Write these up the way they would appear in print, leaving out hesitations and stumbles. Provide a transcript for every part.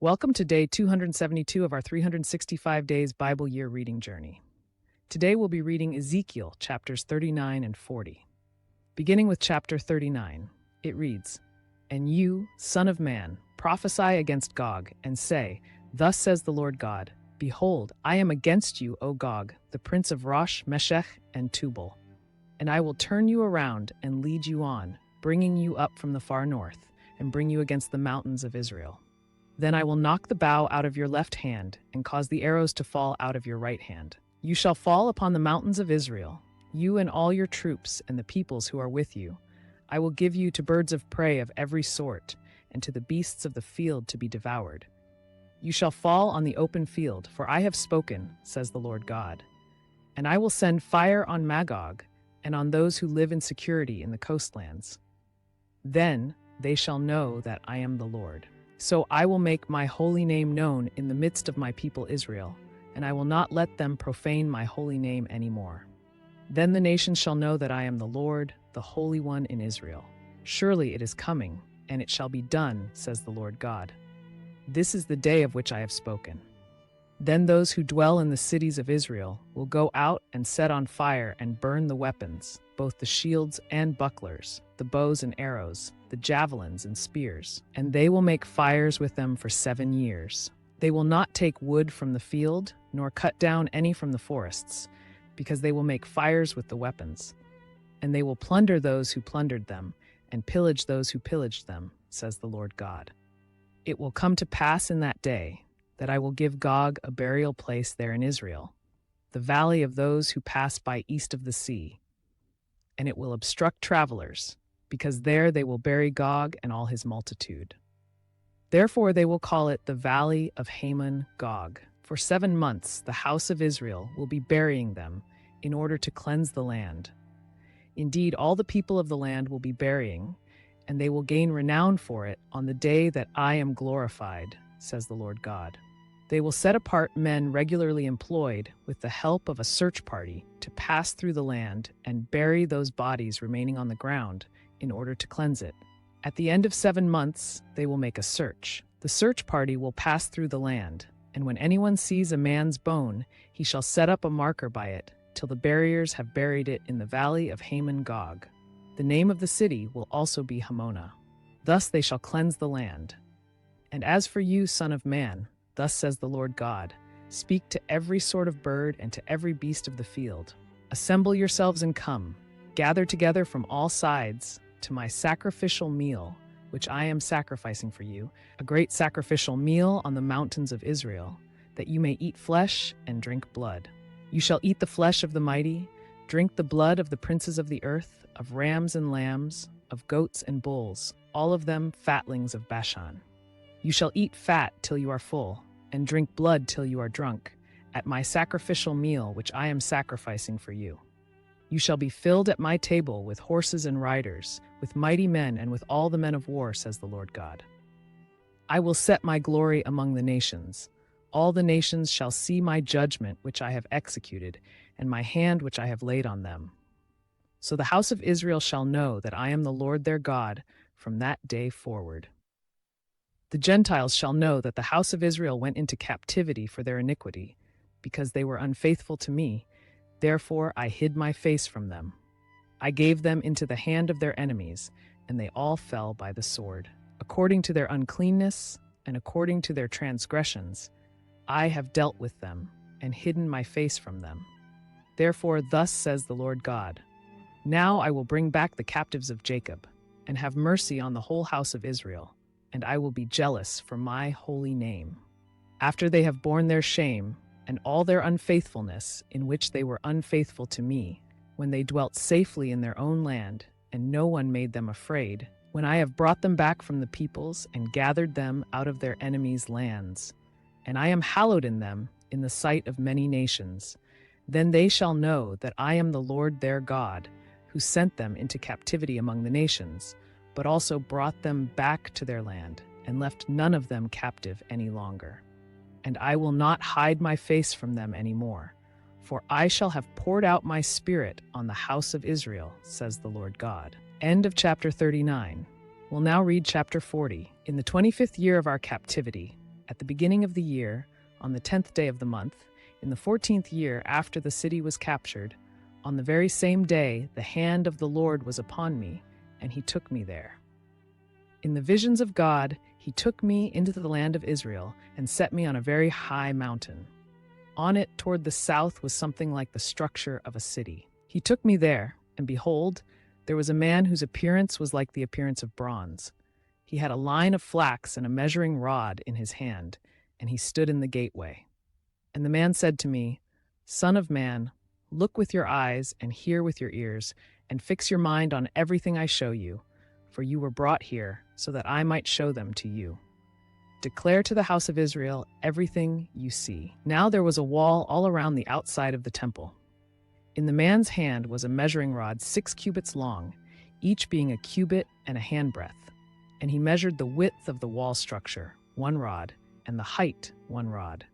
Welcome to day 272 of our 365 days Bible year reading journey. Today we'll be reading Ezekiel chapters 39 and 40. Beginning with chapter 39, it reads, "And you, son of man, prophesy against Gog, and say, Thus says the Lord God, Behold, I am against you, O Gog, the prince of Rosh, Meshech, and Tubal. And I will turn you around and lead you on, bringing you up from the far north, and bring you against the mountains of Israel. Then I will knock the bow out of your left hand, and cause the arrows to fall out of your right hand. You shall fall upon the mountains of Israel, you and all your troops and the peoples who are with you. I will give you to birds of prey of every sort, and to the beasts of the field to be devoured. You shall fall on the open field, for I have spoken, says the Lord God. And I will send fire on Magog, and on those who live in security in the coastlands. Then they shall know that I am the Lord. So I will make my holy name known in the midst of my people Israel, and I will not let them profane my holy name anymore. Then the nations shall know that I am the Lord, the Holy One in Israel. Surely it is coming, and it shall be done, says the Lord God. This is the day of which I have spoken. Then those who dwell in the cities of Israel will go out and set on fire and burn the weapons, both the shields and bucklers, the bows and arrows, the javelins and spears, and they will make fires with them for 7 years. They will not take wood from the field, nor cut down any from the forests, because they will make fires with the weapons. And they will plunder those who plundered them, and pillage those who pillaged them, says the Lord God. It will come to pass in that day that I will give Gog a burial place there in Israel, the valley of those who pass by east of the sea. And it will obstruct travelers, because there they will bury Gog and all his multitude. Therefore they will call it the valley of Haman Gog. For 7 months the house of Israel will be burying them in order to cleanse the land. Indeed, all the people of the land will be burying, and they will gain renown for it on the day that I am glorified, says the Lord God. They will set apart men regularly employed with the help of a search party to pass through the land and bury those bodies remaining on the ground in order to cleanse it. At the end of 7 months, they will make a search. The search party will pass through the land, and when anyone sees a man's bone, he shall set up a marker by it till the buriers have buried it in the valley of Haman Gog. The name of the city will also be Hamona. Thus they shall cleanse the land. And as for you, son of man, thus says the Lord God, speak to every sort of bird and to every beast of the field. Assemble yourselves and come, gather together from all sides to my sacrificial meal, which I am sacrificing for you, a great sacrificial meal on the mountains of Israel, that you may eat flesh and drink blood. You shall eat the flesh of the mighty, drink the blood of the princes of the earth, of rams and lambs, of goats and bulls, all of them fatlings of Bashan. You shall eat fat till you are full, and drink blood till you are drunk, at my sacrificial meal which I am sacrificing for you. You shall be filled at my table with horses and riders, with mighty men and with all the men of war, says the Lord God. I will set my glory among the nations. All the nations shall see my judgment which I have executed, and my hand which I have laid on them. So the house of Israel shall know that I am the Lord their God from that day forward. The Gentiles shall know that the house of Israel went into captivity for their iniquity, because they were unfaithful to me. Therefore I hid my face from them. I gave them into the hand of their enemies, and they all fell by the sword. According to their uncleanness and according to their transgressions, I have dealt with them and hidden my face from them. Therefore thus says the Lord God, Now I will bring back the captives of Jacob, and have mercy on the whole house of Israel, and I will be jealous for my holy name. After they have borne their shame, and all their unfaithfulness in which they were unfaithful to me, when they dwelt safely in their own land, and no one made them afraid, when I have brought them back from the peoples and gathered them out of their enemies' lands, and I am hallowed in them in the sight of many nations, then they shall know that I am the Lord their God, who sent them into captivity among the nations, but also brought them back to their land, and left none of them captive any longer. And I will not hide my face from them any more, for I shall have poured out my spirit on the house of Israel, says the Lord God. End of chapter 39. We'll now read chapter 40. In the 25th year of our captivity, At the beginning of the year, on the 10th day of the month, in the 14th year after the city was captured, on the very same day the hand of the Lord was upon me, and he took me there. In the visions of God, he took me into the land of Israel and set me on a very high mountain. On it toward the south was something like the structure of a city. He took me there, and behold, there was a man whose appearance was like the appearance of bronze. He had a line of flax and a measuring rod in his hand, and he stood in the gateway. And the man said to me, "Son of man, look with your eyes and hear with your ears, and fix your mind on everything I show you, for you were brought here so that I might show them to you. Declare to the house of Israel everything you see." Now there was a wall all around the outside of the temple. In the man's hand was a measuring rod 6 cubits long, each being a cubit and a handbreadth. And he measured the width of the wall structure, 1 rod, and the height, 1 rod.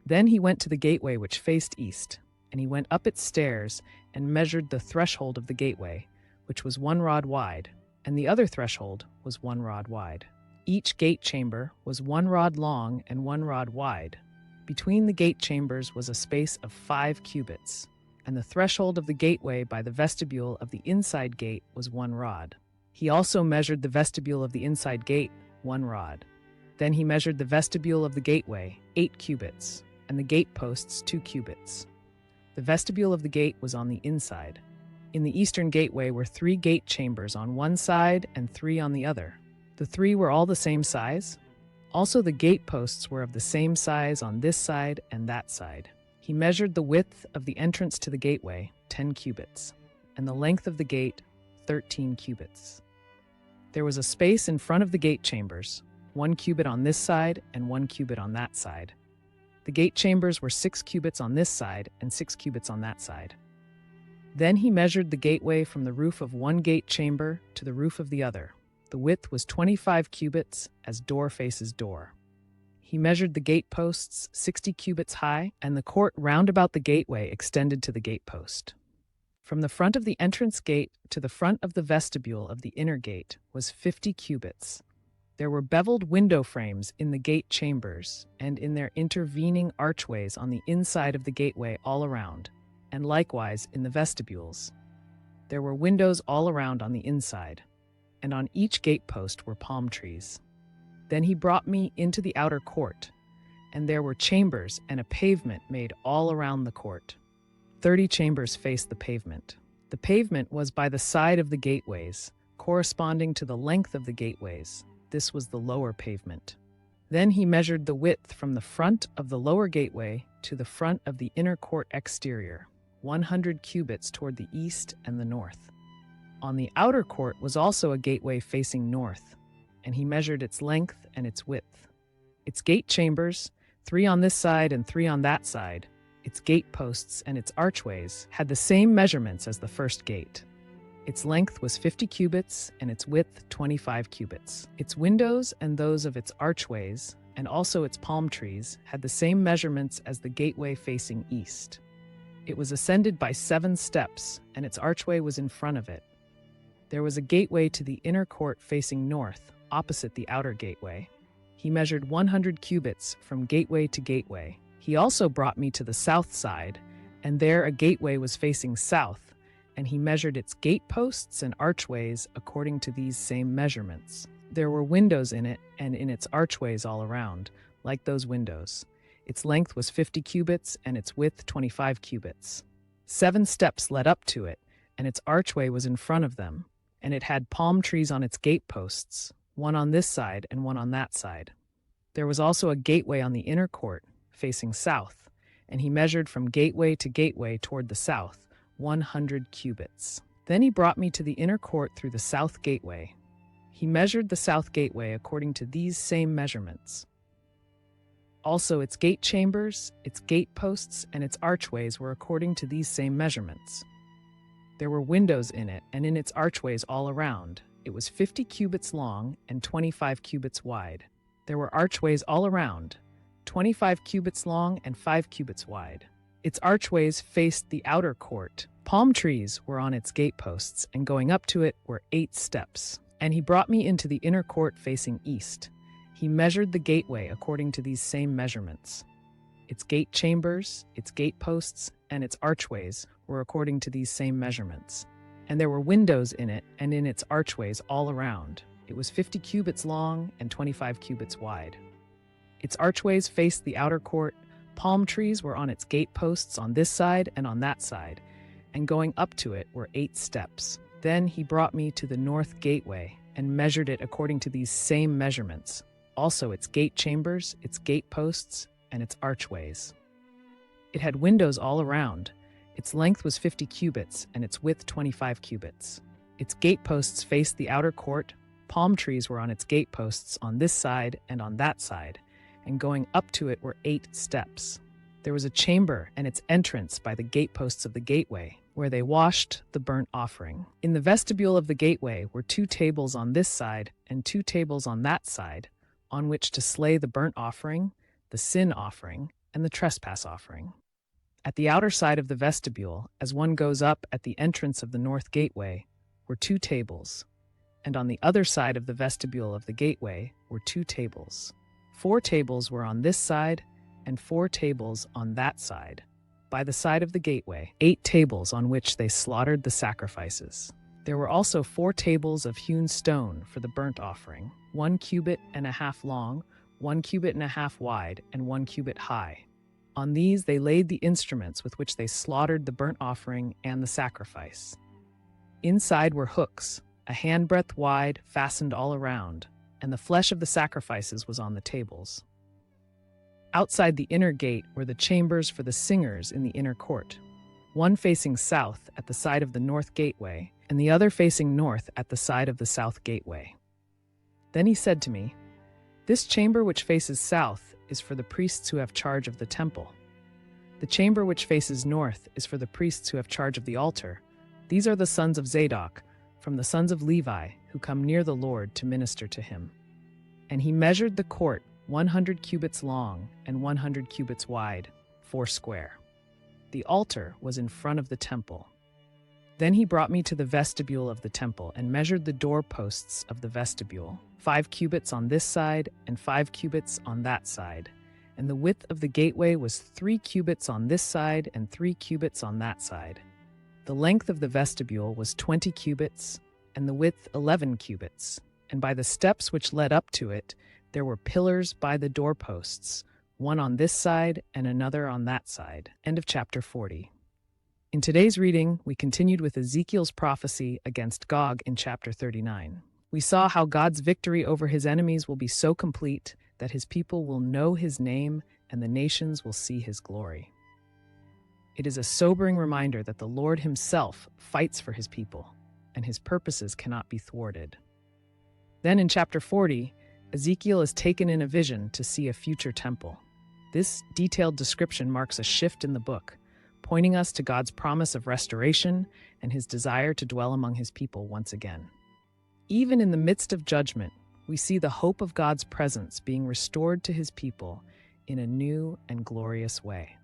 Then he went to the gateway which faced east, and he went up its stairs and measured the threshold of the gateway, which was 1 rod wide, and the other threshold was 1 rod wide. Each gate chamber was 1 rod long and 1 rod wide. Between the gate chambers was a space of 5 cubits, and the threshold of the gateway by the vestibule of the inside gate was 1 rod. He also measured the vestibule of the inside gate, 1 rod. Then he measured the vestibule of the gateway, 8 cubits, and the gate posts 2 cubits. The vestibule of the gate was on the inside. In the eastern gateway were 3 gate chambers on one side and 3 on the other. The 3 were all the same size. Also the gate posts were of the same size on this side and that side. He measured the width of the entrance to the gateway, 10 cubits, and the length of the gate, 13 cubits. There was a space in front of the gate chambers, 1 cubit on this side and 1 cubit on that side. The gate chambers were 6 cubits on this side and 6 cubits on that side. Then he measured the gateway from the roof of one gate chamber to the roof of the other. The width was 25 cubits, as door faces door. He measured the gate posts 60 cubits high, and the court round about the gateway extended to the gate post. From the front of the entrance gate to the front of the vestibule of the inner gate was 50 cubits. There were beveled window frames in the gate chambers and in their intervening archways on the inside of the gateway all around, and likewise in the vestibules. There were windows all around on the inside, and on each gate post were palm trees. Then he brought me into the outer court, and there were chambers and a pavement made all around the court. 30 chambers faced the pavement. The pavement was by the side of the gateways, corresponding to the length of the gateways. This was the lower pavement. Then he measured the width from the front of the lower gateway to the front of the inner court exterior, 100 cubits toward the east and the north. On the outer court was also a gateway facing north, and he measured its length and its width. Its gate chambers, 3 on this side and 3 on that side, its gate posts and its archways had the same measurements as the first gate. Its length was 50 cubits and its width 25 cubits. Its windows and those of its archways, and also its palm trees, had the same measurements as the gateway facing east. It was ascended by 7 steps, and its archway was in front of it. There was a gateway to the inner court facing north, opposite the outer gateway. He measured 100 cubits from gateway to gateway. He also brought me to the south side, and there a gateway was facing south, and he measured its gate posts and archways according to these same measurements. There were windows in it and in its archways all around, like those windows. Its length was 50 cubits and its width 25 cubits. 7 steps led up to it, and its archway was in front of them, and it had palm trees on its gate posts, one on this side and one on that side. There was also a gateway on the inner court, facing south, and he measured from gateway to gateway toward the south, 100 cubits. Then he brought me to the inner court through the south gateway. He measured the south gateway according to these same measurements. Also its gate chambers, its gate posts, and its archways were according to these same measurements. There were windows in it and in its archways all around. It was 50 cubits long and 25 cubits wide. There were archways all around, 25 cubits long and 5 cubits wide. Its archways faced the outer court. Palm trees were on its gate posts, and going up to it were 8 steps. And he brought me into the inner court facing east. He measured the gateway according to these same measurements. Its gate chambers, its gate posts, and its archways were according to these same measurements. And there were windows in it and in its archways all around. It was 50 cubits long and 25 cubits wide. Its archways faced the outer court. Palm trees were on its gate posts on this side and on that side, and going up to it were 8 steps. Then he brought me to the north gateway and measured it according to these same measurements, also its gate chambers, its gate posts, and its archways. It had windows all around. Its length was 50 cubits and its width 25 cubits. Its gate posts faced the outer court. Palm trees were on its gate posts on this side and on that side, and going up to it were 8 steps. There was a chamber and its entrance by the gate posts of the gateway, where they washed the burnt offering. In the vestibule of the gateway were 2 tables on this side and 2 tables on that side, on which to slay the burnt offering, the sin offering, and the trespass offering. At the outer side of the vestibule, as one goes up at the entrance of the north gateway, were 2 tables, and on the other side of the vestibule of the gateway were 2 tables. 4 tables were on this side, and 4 tables on that side. By the side of the gateway, 8 tables on which they slaughtered the sacrifices. There were also 4 tables of hewn stone for the burnt offering, 1 cubit and a half long, 1 cubit and a half wide, and 1 cubit high. On these they laid the instruments with which they slaughtered the burnt offering and the sacrifice. Inside were hooks, a handbreadth wide, fastened all around, and the flesh of the sacrifices was on the tables. Outside the inner gate were the chambers for the singers in the inner court, one facing south at the side of the north gateway, and the other facing north at the side of the south gateway. Then he said to me, "This chamber which faces south is for the priests who have charge of the temple. The chamber which faces north is for the priests who have charge of the altar. These are the sons of Zadok, from the sons of Levi, who come near the Lord to minister to him." And he measured the court 100 cubits long and 100 cubits wide, 4 square. The altar was in front of the temple. Then he brought me to the vestibule of the temple and measured the doorposts of the vestibule, 5 cubits on this side and 5 cubits on that side. And the width of the gateway was 3 cubits on this side and 3 cubits on that side. The length of the vestibule was 20 cubits, and the width 11 cubits. And by the steps which led up to it, there were pillars by the doorposts, one on this side and another on that side. End of chapter 40. In today's reading, we continued with Ezekiel's prophecy against Gog in chapter 39. We saw how God's victory over his enemies will be so complete that his people will know his name and the nations will see his glory. It is a sobering reminder that the Lord himself fights for his people, and his purposes cannot be thwarted. Then in chapter 40, Ezekiel is taken in a vision to see a future temple. This detailed description marks a shift in the book, pointing us to God's promise of restoration and his desire to dwell among his people once again. Even in the midst of judgment, we see the hope of God's presence being restored to his people in a new and glorious way.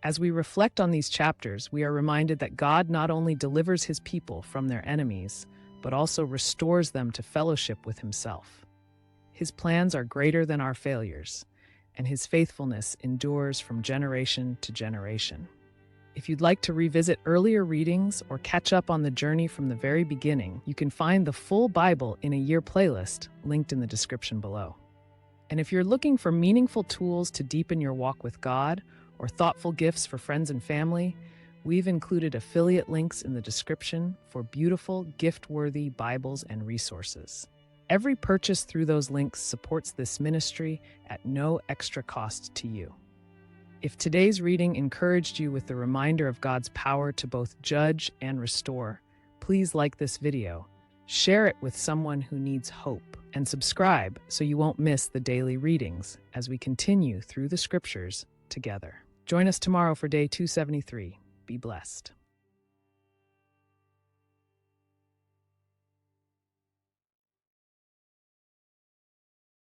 As we reflect on these chapters, we are reminded that God not only delivers his people from their enemies, but also restores them to fellowship with himself. His plans are greater than our failures, and his faithfulness endures from generation to generation. If you'd like to revisit earlier readings or catch up on the journey from the very beginning, you can find the full Bible in a year playlist linked in the description below. And if you're looking for meaningful tools to deepen your walk with God or thoughtful gifts for friends and family, we've included affiliate links in the description for beautiful, gift-worthy Bibles and resources. Every purchase through those links supports this ministry at no extra cost to you. If today's reading encouraged you with the reminder of God's power to both judge and restore, please like this video, share it with someone who needs hope, and subscribe so you won't miss the daily readings as we continue through the scriptures together. Join us tomorrow for day 273. Be blessed.